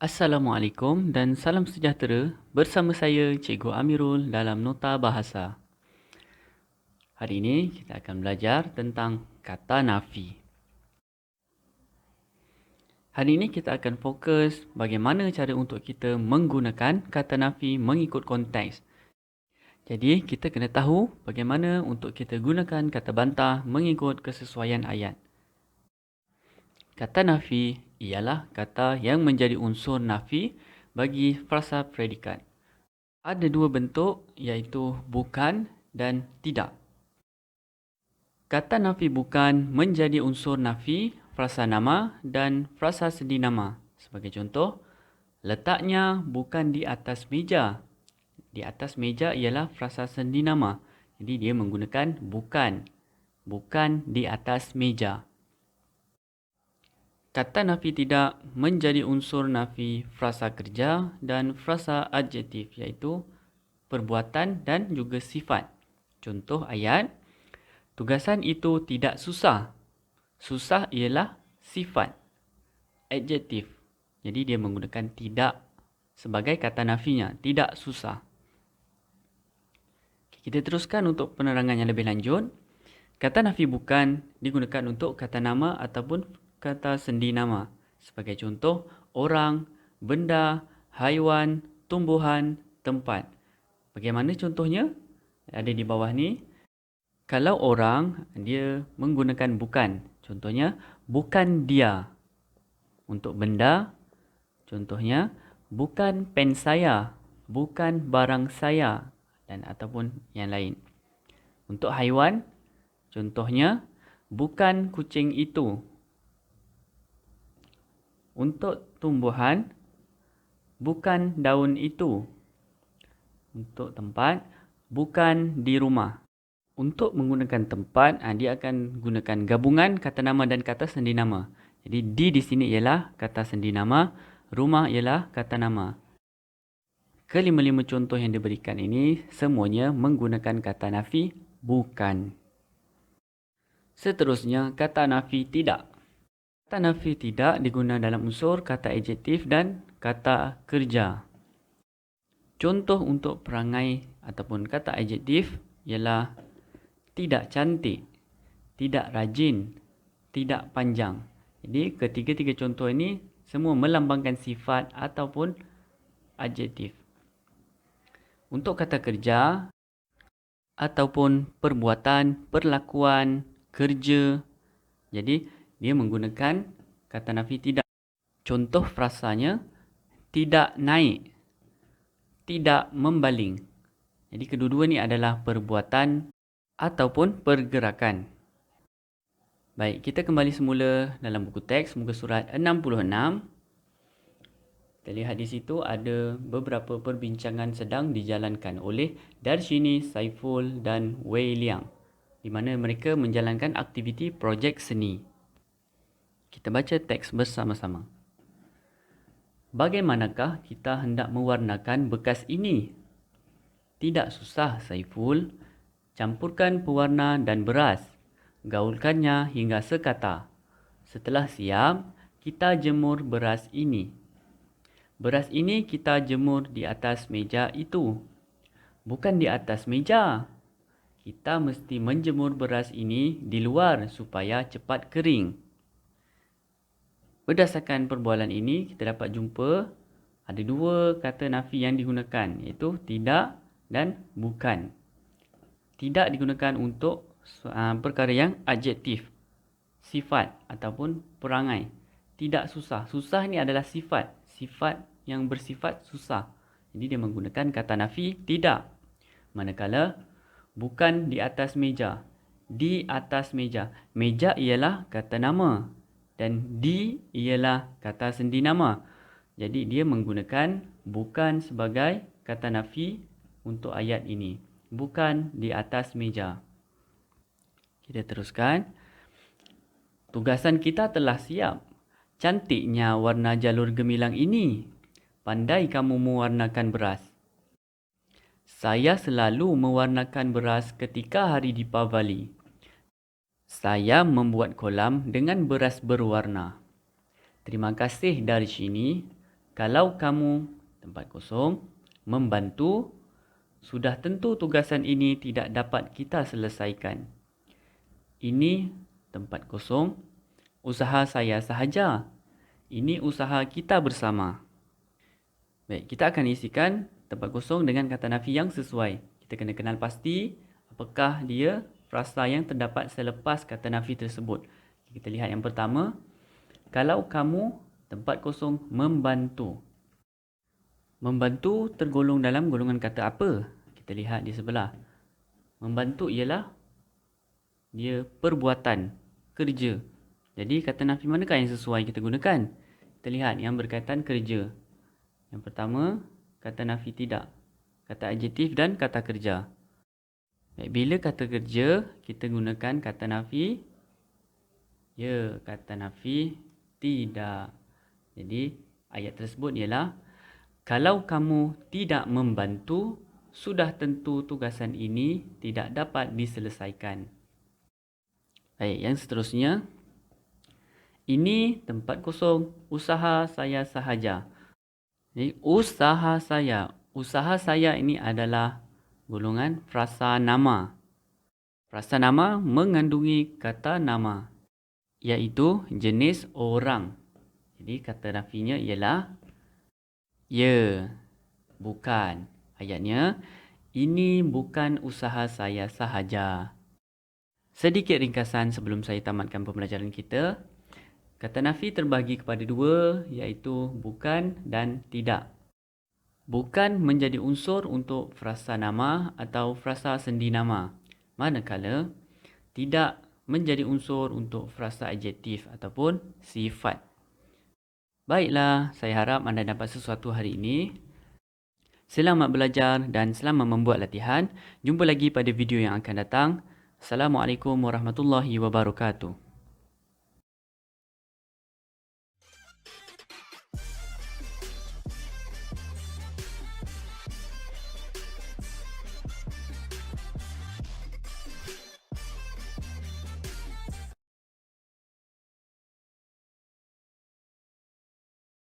Assalamualaikum dan salam sejahtera. Bersama saya Cikgu Amirul dalam Nota Bahasa. Hari ini kita akan belajar tentang kata nafi. Hari ini kita akan fokus bagaimana cara untuk kita menggunakan kata nafi mengikut konteks. Jadi kita kena tahu bagaimana untuk kita gunakan kata bantah mengikut kesesuaian ayat. Kata nafi ialah kata yang menjadi unsur nafi bagi frasa predikat. Ada dua bentuk, iaitu bukan dan tidak. Kata nafi bukan menjadi unsur nafi frasa nama dan frasa sendi nama. Sebagai contoh, letaknya bukan di atas meja. Di atas meja ialah frasa sendi nama. Jadi dia menggunakan bukan. Bukan di atas meja. Kata nafi tidak menjadi unsur nafi frasa kerja dan frasa adjektif, iaitu perbuatan dan juga sifat. Contoh ayat, tugasan itu tidak susah. Susah ialah sifat, adjektif. Jadi dia menggunakan tidak sebagai kata nafinya, tidak susah. Kita teruskan untuk penerangan yang lebih lanjut. Kata nafi bukan digunakan untuk kata nama ataupun kata sendi nama. Sebagai contoh, orang, benda, haiwan, tumbuhan, tempat. Bagaimana contohnya? Ada di bawah ni. Kalau orang, dia menggunakan bukan. Contohnya, bukan dia. Untuk benda, contohnya, bukan pen saya, bukan barang saya, dan ataupun yang lain. Untuk haiwan, contohnya, bukan kucing itu. Untuk tumbuhan, bukan daun itu. Untuk tempat, bukan di rumah. Untuk menggunakan tempat, dia akan gunakan gabungan kata nama dan kata sendi nama. Jadi di sini ialah kata sendi nama, rumah ialah kata nama. Kelima-lima contoh yang diberikan ini semuanya menggunakan kata nafi bukan. Seterusnya, kata nafi tidak. Kata nafi tidak digunakan dalam unsur kata adjektif dan kata kerja. Contoh untuk perangai ataupun kata adjektif ialah tidak cantik, tidak rajin, tidak panjang. Jadi ketiga-tiga contoh ini semua melambangkan sifat ataupun adjektif. Untuk kata kerja ataupun perbuatan, perlakuan, kerja, jadi dia menggunakan kata nafi tidak. Contoh frasanya, tidak naik, tidak membaling. Jadi kedua-dua ni adalah perbuatan ataupun pergerakan. Baik, kita kembali semula dalam buku teks muka surat 66. Kita lihat di situ ada beberapa perbincangan sedang dijalankan oleh Darshini, Saiful dan Wei Liang, di mana mereka menjalankan aktiviti projek seni. Kita baca teks bersama-sama. Bagaimanakah kita hendak mewarnakan bekas ini? Tidak susah, Saiful. Campurkan pewarna dan beras. Gaulkannya hingga sekata. Setelah siap, kita jemur beras ini. Beras ini kita jemur di atas meja itu. Bukan di atas meja. Kita mesti menjemur beras ini di luar supaya cepat kering. Berdasarkan perbualan ini, kita dapat jumpa ada dua kata nafi yang digunakan, iaitu tidak dan bukan. Tidak digunakan untuk perkara yang adjektif, sifat ataupun perangai. Tidak susah. Susah ni adalah sifat. Sifat yang bersifat susah. Jadi dia menggunakan kata nafi tidak. Manakala bukan di atas meja. Di atas meja. Meja ialah kata nama. Dan di ialah kata sendi nama. Jadi dia menggunakan bukan sebagai kata nafi untuk ayat ini. Bukan di atas meja. Kita teruskan. Tugasan kita telah siap. Cantiknya warna jalur gemilang ini. Pandai kamu mewarnakan beras. Saya selalu mewarnakan beras ketika hari Deepavali. Saya membuat kolam dengan beras berwarna. Terima kasih Darshini. Kalau kamu, tempat kosong, membantu, sudah tentu tugasan ini tidak dapat kita selesaikan. Ini tempat kosong, usaha saya sahaja. Ini usaha kita bersama. Baik, kita akan isikan tempat kosong dengan kata nafi yang sesuai. Kita kena kenal pasti apakah dia frasa yang terdapat selepas kata nafi tersebut. Kita lihat yang pertama. Kalau kamu, tempat kosong, membantu. Membantu tergolong dalam golongan kata apa? Kita lihat di sebelah. Membantu ialah dia perbuatan, kerja. Jadi kata nafi manakah yang sesuai kita gunakan? Kita lihat yang berkaitan kerja. Yang pertama, kata nafi tidak. Kata adjektif dan kata kerja. Baik, bila kata kerja, kita gunakan kata nafi. Ya, kata nafi tidak. Jadi, ayat tersebut ialah, kalau kamu tidak membantu, sudah tentu tugasan ini tidak dapat diselesaikan. Baik, yang seterusnya. Ini tempat kosong, usaha saya sahaja. Jadi, usaha saya. Usaha saya ini adalah golongan frasa nama. Frasa nama mengandungi kata nama, iaitu jenis orang. Jadi kata nafinya ialah ya, bukan. Ayatnya, ini bukan usaha saya sahaja. Sedikit ringkasan sebelum saya tamatkan pembelajaran kita. Kata nafi terbagi kepada dua, iaitu bukan dan tidak. Bukan menjadi unsur untuk frasa nama atau frasa sendi nama. Manakala tidak menjadi unsur untuk frasa adjektif ataupun sifat. Baiklah, saya harap anda dapat sesuatu hari ini. Selamat belajar dan selamat membuat latihan. Jumpa lagi pada video yang akan datang. Assalamualaikum warahmatullahi wabarakatuh.